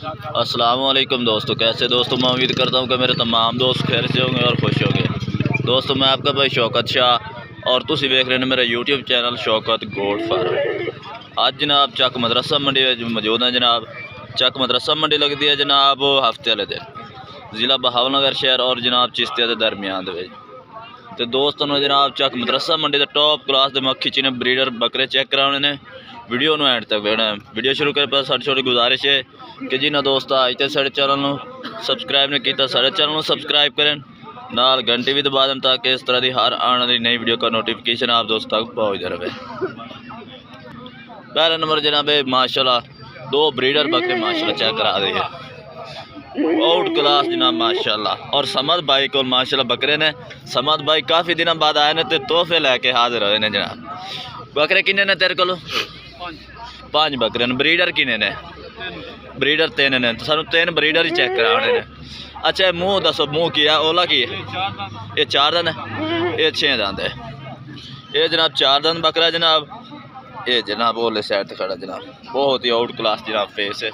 अस्सलाम वालेकुम दोस्तों, कैसे दोस्तों। मैं उम्मीद करता हूँ कि मेरे तमाम दोस्त खैर से होंगे और खुश होंगे। दोस्तों मैं आपका भाई शौकत शाह और तुसी देख रहे हैं मेरा YouTube channel Shaukat goat farm. आज जनाब चक मदरसा मंडी मौजूद है। जनाब चक मदरसा मंडी लगती है जनाब हफ्ते वाले दिन ज़िला बहावलनगर शहर और जनाब चिश्तिया के दरमियान तो दोस्तों जनाब चक मदरसा मंडी के टॉप क्लास के मक्खी चीने ब्रीडर बकरे चेक कराने ने। वीडियो एंड तक वेना है। वीडियो शुरू करने पर साड़ी छोटी गुजारिश है कि जिन्हें दोस्त अज तक साढ़े चैनल को सबसक्राइब नहीं किया साढ़े चैनल को सबसक्राइब करें, नाल घंटी भी दबा दें ताकि इस तरह की हर आने वाली नई वीडियो का नोटिफिकेशन आप दोस्त तक पहुँचते रहे। पहला नंबर जनाब माशाल्लाह दो ब्रीडर बकरे माशाल्लाह चेक करा दी है, आउट क्लास जनाब माशाल्लाह। और समद भाई को माशाल्लाह बकरे ने, समद भाई काफ़ी दिनों बाद आए ने तो तोहफे लैके हाजिर होए ने जनाब। बकरे किन्ने ने तेरे को? पांच बकरे ने। ब्रीडर किन्ने ने? ब्रीडर तीन ने। तो सानू तीन ब्रीडर ही चेक कराने ने। अच्छा मुँह दसो, मुँह की है ओला की है? ये चार दंद है, ये 6 दंद है। ये जनाब 4 दंद बकरा जनाब। ये जनाब ओले साइड खड़ा जनाब, बहुत ही आउट क्लास जनाब फेस है,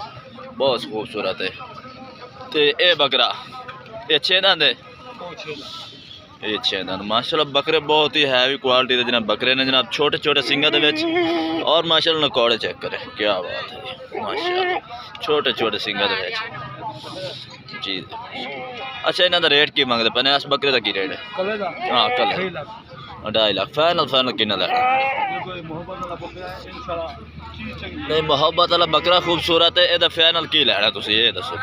बहुत खूबसूरत है। तो ये बकरा ये 6 दंद है, ये 6 दंद माशाल्लाह। बकरे बहुत ही हैवी क्वालिटी के जनाब बकरे ने जनाब, छोटे छोटे सिंगा दे विच और माशाल्लाह नकौड़े चेक करें, क्या बात है माशाल्लाह, छोटे छोटे सिंगा दे विच जी। अच्छा इन्हां दा रेट की मंगदे पे? इस बकरे का की रेट है? हाँ कल 2.5 लाख। फाइनल फाइनल किन्ना लैना? नहीं मोहब्बत वाला बकरा खूबसूरत है, ये फाइनल की लैना तुसीं ये दसो?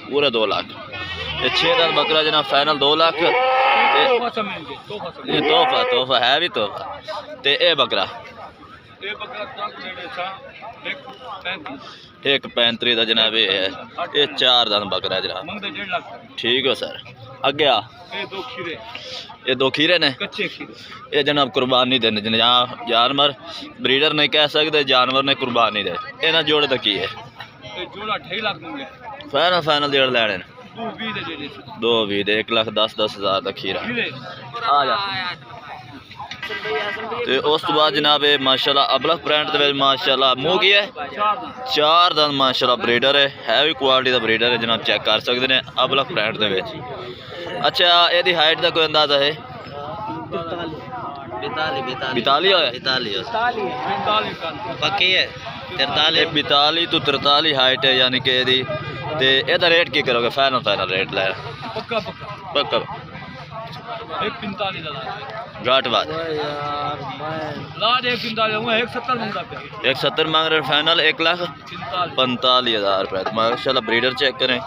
पूरे 2 लाख। ये 6 दंद बकरा जनाब फाइनल 2 लाख। तोहफा तोहफा है भी तोहफा। तो ये बकरा 1.35 का जनाब ये है। ये 4 दंद बकरा जनाब। ठीक है सर। अगे आ ये 2 खीरे ने, ये जनाब कुर्बानी देने जानवर ब्रीडर नहीं कह सकते, जानवर ने कुर्बानी दे। इन्हें जोड़े तक की है? फाइनल फाइनल जोड़ लैने 2.20 दे 1,10,10,000 का खीरा आ जा। तो उस तो बाद जनाब ये माशाल्लाह अबलख ब्रांड के माशाल्लाह मुँह की है 4 दंद माशाल्लाह ब्रीडर है, हैवी क्वालिटी का ब्रीडर है जनाब, चेक कर सकते हैं अबलख ब्रांड के। अच्छा ये हाइट का कोई अंदाजा है? 42 पक्की है? 43 तो 43 हाइट है यानी कि यदा रेट की करोगे? फाइनल फाइनल रेट लाया पक्का 1.45 बात 1.70 मांग रहे फाइनल 1,45,000 रुपये। माशाल्लाह ब्रीडर चेक करें,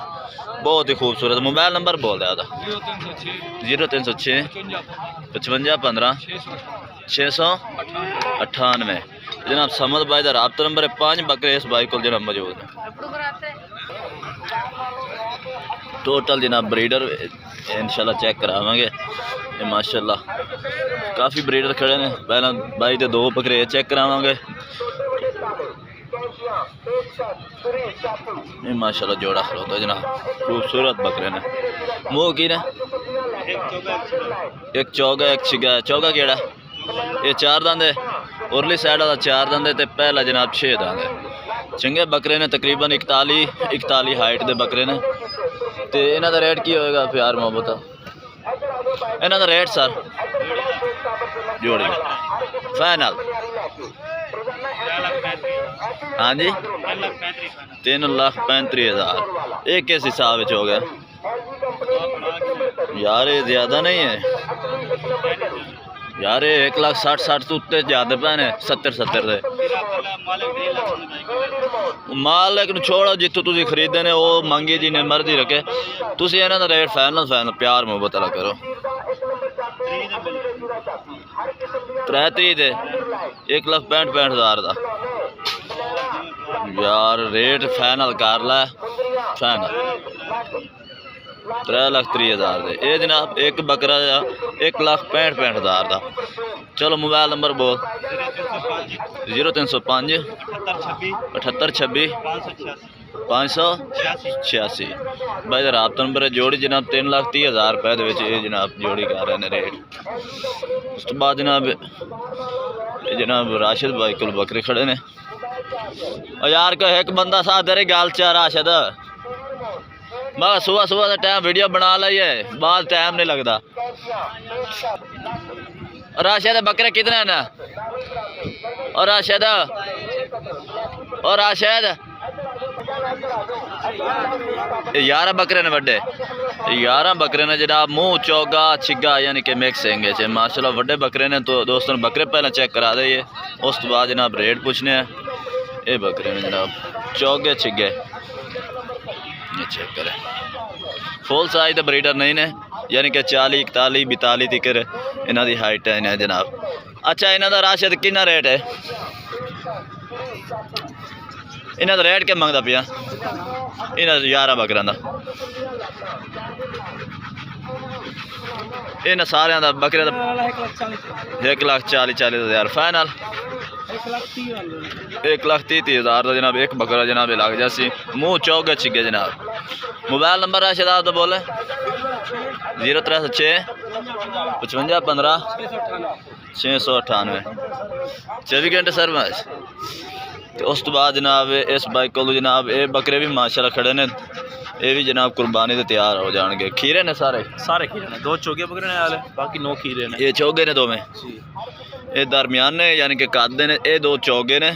बहुत ही खूबसूरत। मोबाइल नंबर बोल दिया था? 0306 55 15 698 जनाब। समद भाई का राब्ता नंबर है। 5 बकरे इस भाई को जनाब मौजूद है। टोटल जनाब ब्रीडर इंशाल्लाह चेक करावांगे। माशाल्लाह काफ़ी ब्रीडर खड़े ने। पहला भाई तो 2 बकरे चेक करावांगे। माशाल्लाह जोड़ा खड़ोता है जनाब, खूबसूरत बकरे ने। मुँह की ने? एक चौगा एक छिगा। चौगा केड़ा? ये 4 दंद है, उरली साइड वाला 4 दंद है, तो पहला जनाब 6 दंद है। चंगे बकरे ने, तकरीबन 41 हाइट के बकरे ने। तो इन्हों का रेट की होएगा प्यार मोहब्बत? इन्हों का रेट सर जोड़ी फाइनल? हाँ जी 3,35,000। एक किस हिसाब से हो गया यार? ये ज़्यादा नहीं है यार, ये 1,60,60 तो उत्ते ज़्यादा पैने 70 दे माल। लेकिन छोड़ो जितों तुम खरीदे ने वो मंगी जी ने मर्जी रखे। तुम इन्हों का रेट फाइनल फाइनल प्यार मोहब्बत वाला करो। 33 दे 1,65,000 का यार रेट फाइनल कर ला। फाइनल 3,30,000 दे। ये जनाब एक बकरा 1,65,000 का। चलो मोबाइल नंबर बोल? 0305 7826 586 भाई का राब्ता नंबर है। जोड़ी जनाब 3,30,000 रुपये ये जनाब जोड़ी कर रहे हैं रेट। उस तो बाद जनाब राशिद भाई को बकरे खड़े ने। और यार को एक बंदा साथ दे गाल चा राशद मैं सुबह सुबह का टाइम वीडियो बना ली है बाद टाइम नहीं लगता। राशद बकरे कितने हैं ना और राशद 11 बकरे ने बड़े 11 बकरे ने जनाब मुँह चौगा छिगा यानी कि मिक्स हैंगे माशाल्लाह वड्डे बकरे ने। तो दोस्तों बकरे पहले चेक करा दे उस तो बाद जनाब रेट पूछने हैं। ये बकरे ने जनाब चौगे छिगे ये चेक करें फुल साइज तो ब्रीडर नहीं ने यानी कि 40 41 42 तिकर इन्हों की हाइट है इन्हें जनाब। अच्छा इन्हों का राशद कितना रेट है इन्हों का रेट क्या मंगता पिया इन्हों 11 बकरों का इन सारे का बकरे का 1,40,000 फाइनल 1,30,000 का जनाब एक बकरा जनाब लग जासी मुँह चौगे छिगे जनाब। मोबाइल नंबर राशद आप तो बोले 0306 55 15 698 24 घंटे सर्विस। तो उस तो बाद जनाब इस बाइक को जनाब ये बकरे भी माशाल्लाह खड़े ने ये भी जनाब कुर्बानी से तैयार हो जाएंगे। खीरे ने सारे खीरे ने 2 चौगे बकरे ने आले बाकी 9 खीरे ने। ये चौगे ने 2 में ये दरमियान ने यानी कि कादे ने ये 2 चौगे ने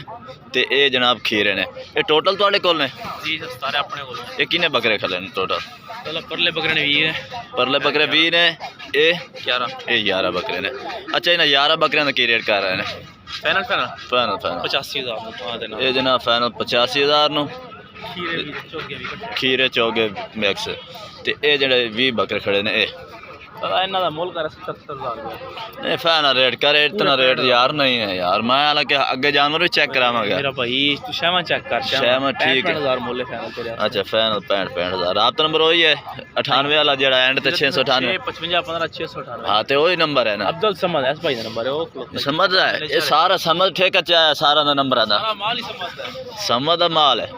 ते ये जनाब खीरे ने। ये टोटल तुहाडे कोल ने जी सारे अपने कोल। ये किन्ने बकरे खले ने टोटल परले बकरे ने 20 ने परले बकरे 20 ने ये 11 बकरे ने। अच्छा इन 11 बकरियां का की रेट कर रहे हैं फाइनल 85,000 ये जनाब फाइनल 85,000 नो खीरे चौगे मिक्स ते ये जेडे 20 बकरे खड़े ने ये इन्हां दा मुल कर 77,000 नहीं फाइनल रेट कर इतना रेट यार नहीं है यार। मैं हालांकि आगे जानवर भी चेक करावांगा मेरा भाई तू शेमा चेक कर शेमा ठीक है 65,000 मुल है फाइनल तेरे। अच्छा फाइनल 65,000 आप नंबर वही है 98 वाला जेड़ा एंड ते 698 55 15 698 हां ते वही नंबर है ना अब्दुल समद एस भाई दा नंबर है वो समझ है ये सारा समझ ठेका चाहे सारा नंबर आदा सारा माल ही समझ है समझ दा माल है।